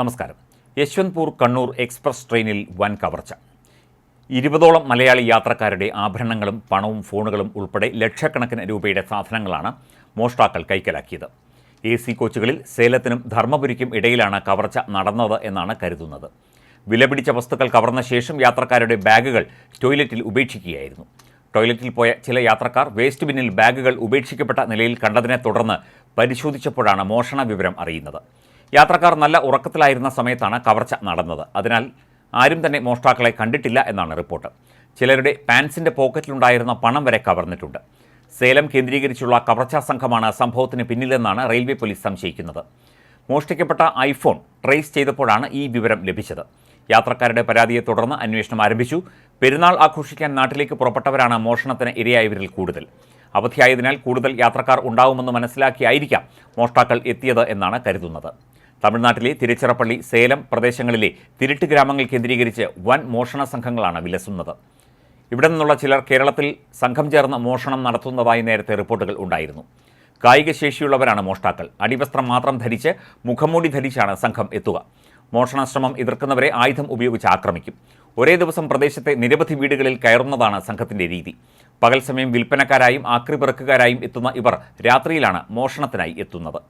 നമസ്കാരം. യശ്വന്ത്പൂർ കണ്ണൂർ എക്സ്പ്രസ് ട്രെയിനിൽ വൻ കവർച്ച. 20ഓളം മലയാളി യാത്രക്കാരുടെ ആഭരണങ്ങളും പണവും ഫോണുകളും ഉൾപ്പെടെ ലക്ഷക്കണക്കിന് രൂപയുടെ സാധനങ്ങളാണ് മോഷ്ടാക്കൾ കൈക്കലാക്കിയത്. AC കോച്ചുകളിൽ സേലത്തിനും ധർമ്മപുരിക്കും ഇടയിലാണ് കവർച്ച നടന്നത് എന്നാണ് കരുതുന്നത്. വിലപിടിച്ച വസ്തുക്കൾ കവർന്ന ശേഷം യാത്രക്കാരുടെ ബാഗുകൾ ടോയ്ലറ്റിൽ ഉപേക്ഷിക്കുകയായിരുന്നു. ടോയ്ലറ്റിൽ പോയ ചില യാത്രക്കാർ വേസ്റ്റ് ബിന്നിൽ ബാഗുകൾ ഉപേക്ഷിക്കപ്പെട്ട നിലയിൽ കണ്ടതിനെ തുടർന്ന് പരിശോധിച്ചപ്പോഴാണ് മോഷണ വിവരം അറിയുന്നത്. യാത്രക്കാർ നല്ല ഉറക്കത്തിലായിരുന്ന സമയത്താണ് കവർച്ച നടന്നത്. അതിനാൽ ആരും തന്നെ മോഷ്ടാക്കളെ കണ്ടിട്ടില്ല എന്നാണ് റിപ്പോർട്ട്. ചിലരുടെ പാൻസിൻ്റെ പോക്കറ്റിലുണ്ടായിരുന്ന പണം വരെ കവർന്നിട്ടുണ്ട്. സേലം കേന്ദ്രീകരിച്ചുള്ള കവർച്ചാ സംഘമാണ് സംഭവത്തിന് പിന്നിലെന്നാണ് റെയിൽവേ പോലീസ് സംശയിക്കുന്നത്. മോഷ്ടിക്കപ്പെട്ട ഐഫോൺ ട്രേസ് ചെയ്തപ്പോഴാണ് ഈ വിവരം ലഭിച്ചത്. യാത്രക്കാരുടെ പരാതിയെ തുടർന്ന് അന്വേഷണം ആരംഭിച്ചു. പെരുന്നാൾ ആഘോഷിക്കാൻ നാട്ടിലേക്ക് പുറപ്പെട്ടവരാണ് മോഷണത്തിന് ഇരയായവരിൽ കൂടുതൽ. അവധിയായതിനാൽ കൂടുതൽ യാത്രക്കാർ ഉണ്ടാവുമെന്ന് മനസ്സിലാക്കിയായിരിക്കാം മോഷ്ടാക്കൾ എത്തിയത് എന്നാണ് കരുതുന്നത്. തമിഴ്നാട്ടിലെ തിരുച്ചിറപ്പള്ളി, സേലം പ്രദേശങ്ങളിലെ തിരുട്ട് ഗ്രാമങ്ങൾ കേന്ദ്രീകരിച്ച് വൻ മോഷണ സംഘങ്ങളാണ് വിലസുന്നത്. ഇവിടെ നിന്നുള്ള ചിലർ കേരളത്തിൽ സംഘം ചേർന്ന് മോഷണം നടത്തുന്നതായി നേരത്തെ റിപ്പോർട്ടുകൾ ഉണ്ടായിരുന്നു. കായിക ശേഷിയുള്ളവരാണ് മോഷ്ടാക്കൾ. അടിവസ്ത്രം മാത്രം ധരിച്ച് മുഖംമൂടി ധരിച്ചാണ് സംഘം എത്തുക. മോഷണശ്രമം എതിർക്കുന്നവരെ ആയുധം ഉപയോഗിച്ച് ആക്രമിക്കും. ഒരേ ദിവസം പ്രദേശത്തെ നിരവധി വീടുകളിൽ കയറുന്നതാണ് സംഘത്തിൻ്റെ രീതി. പകൽ സമയം വിൽപ്പനക്കാരായും ആക്രിപിറക്കുകാരായും എത്തുന്ന ഇവർ രാത്രിയിലാണ് മോഷണത്തിനായി എത്തുന്നത്.